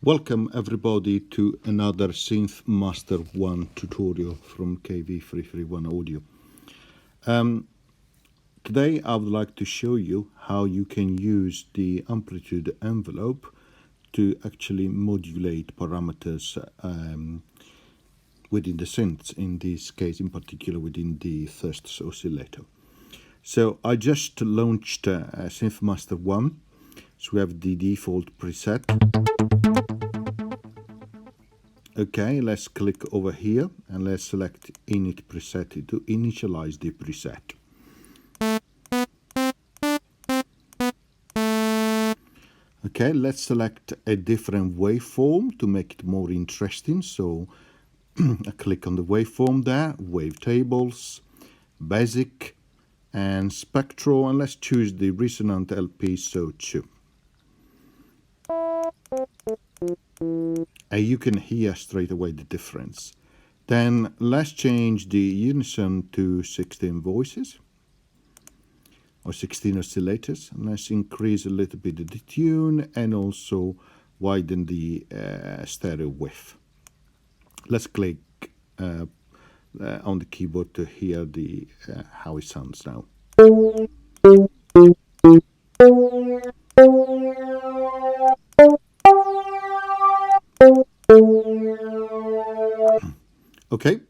Welcome everybody to another SynthMaster 1 tutorial from KV331 Audio. Today I would like to show you how you can use the amplitude envelope to actually modulate parameters within the synths, in this case in particular within the first oscillator. So I just launched SynthMaster 1, so we have the default preset. Okay, let's click over here and let's select init preset to initialize the preset. Okay, let's select a different waveform to make it more interesting. So I click on the waveform there, wavetables, basic and spectral, and let's choose the resonant LP SO2. And you can hear straight away the difference. Then let's change the unison to 16 voices or 16 oscillators, and let's increase a little bit the tune and also widen the stereo width. Let's click on the keyboard to hear the how it sounds now. Okay,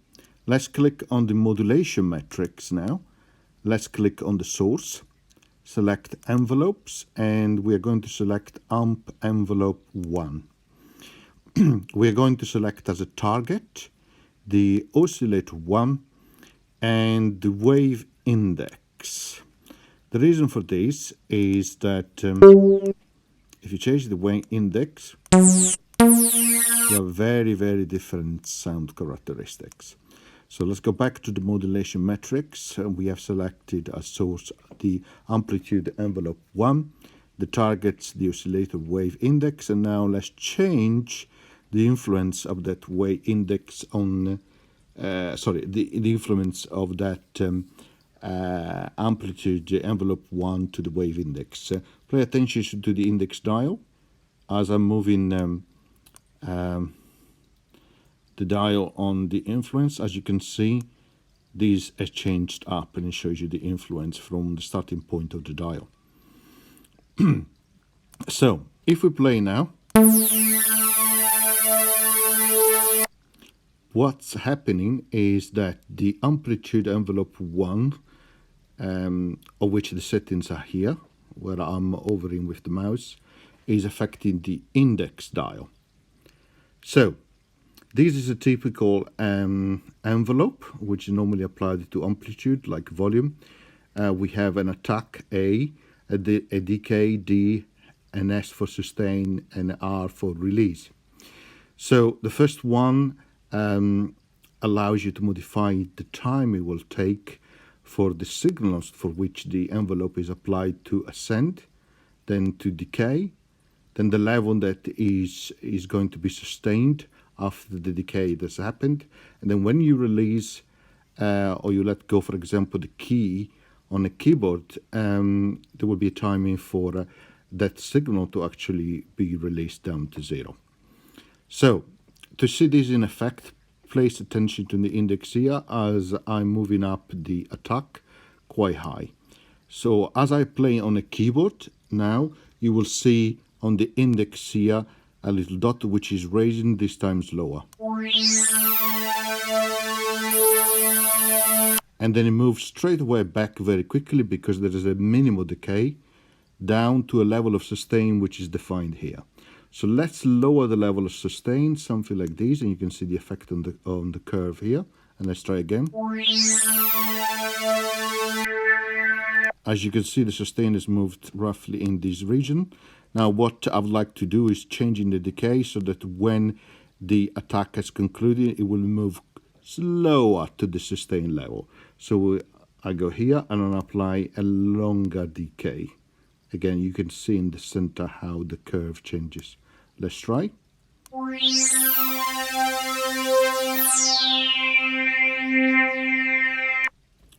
let's click on the modulation matrix now. Let's click on the source, select envelopes, and we are going to select amp envelope 1. We are going to select as a target the oscillator 1 and the wave index. The reason for this is that if you change the wave index, you have very different sound characteristics. So let's go back to the modulation matrix. We have selected as source the amplitude envelope 1, the targets the oscillator wave index, and now let's change the influence of that wave index on the influence of that amplitude envelope 1 to the wave index. Pay attention to the index dial as I'm moving the dial on the influence. As you can see, these are changed up and it shows you the influence from the starting point of the dial. So if we play now, what's happening is that the amplitude envelope 1, of which the settings are here, where I'm hovering with the mouse, is affecting the index dial. So this is a typical envelope which is normally applied to amplitude, like volume. We have an attack A decay, D, an S for sustain, and R for release. So the first one allows you to modify the time it will take for the signals for which the envelope is applied to ascend, then to decay, then the level that is going to be sustained after the decay that's happened, and then when you release or you let go, for example, the key on a keyboard, there will be a timing for that signal to actually be released down to 0. So to see this in effect, place attention to the index here as I'm moving up the attack quite high. So as I play on a keyboard now, you will see on the index here a little dot which is raising, this time lower. And then it moves straight away back very quickly because there is a minimal decay down to a level of sustain which is defined here. So let's lower the level of sustain, something like this, and you can see the effect on the curve here. And let's try again. As you can see, the sustain is moved roughly in this region. Now what I would like to do is changing the decay so that when the attack has concluded, it will move slower to the sustain level. So I go here and I apply a longer decay. Again, you can see in the center how the curve changes. Let's try.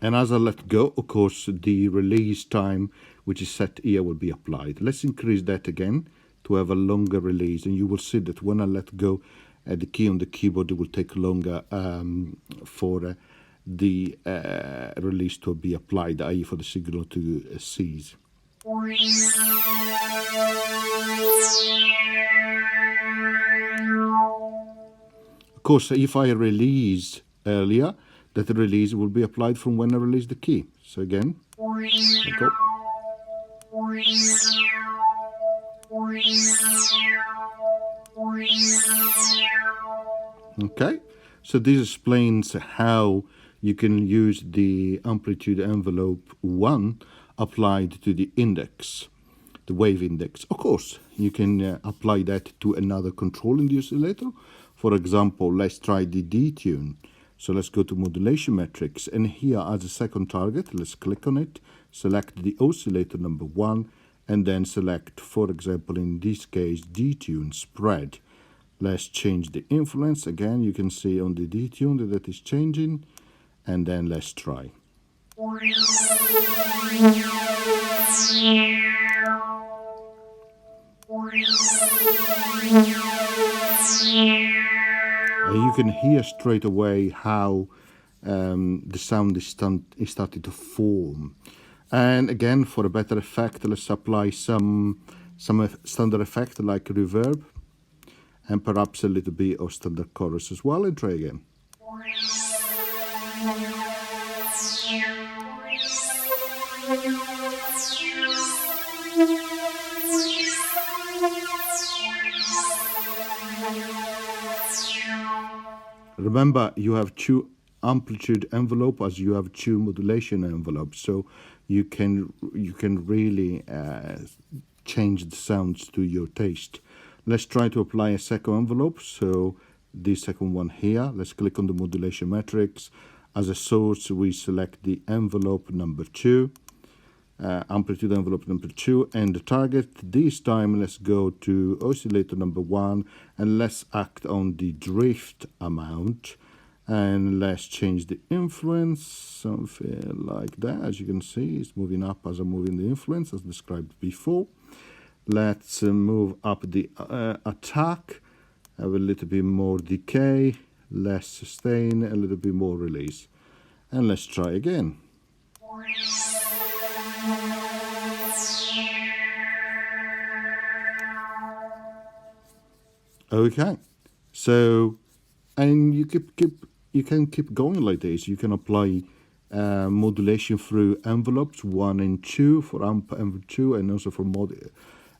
And as I let go, of course, the release time, which is set here, will be applied. Let's increase that again to have a longer release, and you will see that when I let go the key on the keyboard, it will take longer for the release to be applied, i.e. for the signal to cease. Of course, if I release earlier, that release will be applied from when I release the key. So again, go. Okay, so this explains how you can use the amplitude envelope 1 applied to the index, the wave index. Of course, you can apply that to another control in the oscillator. For example, let's try the detune. So let's go to modulation metrics, and here as a second target, let's click on it, select the oscillator number 1, and then select, for example, in this case, detune spread. Let's change the influence. Again, you can see on the detune that is changing, and then let's try. You can hear straight away how the sound is starting to form. And again, for a better effect, let's apply some standard effect like reverb, and perhaps a little bit of standard chorus as well, and try again. Remember, you have two amplitude envelope as you have two modulation envelopes, so you can really change the sounds to your taste. Let's try to apply a second envelope. So this second one here, let's click on the modulation matrix. As a source, we select the envelope number 2, amplitude envelope number 2, and the target this time, let's go to oscillator number 1, and let's act on the drift amount, and let's change the influence, something like that. As you can see, it's moving up as I'm moving the influence as described before. Let's move up the attack, have a little bit more decay, less sustain, a little bit more release, and let's try again. Okay, so, and you can keep going like this. You can apply modulation through envelopes 1 and 2 for amp envelope 2, and also for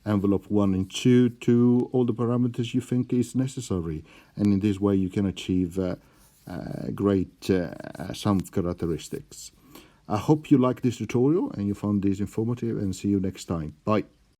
envelope 1 and 2 to all the parameters you think is necessary. And in this way, you can achieve great sound characteristics. I hope you liked this tutorial and you found this informative, and see you next time. Bye.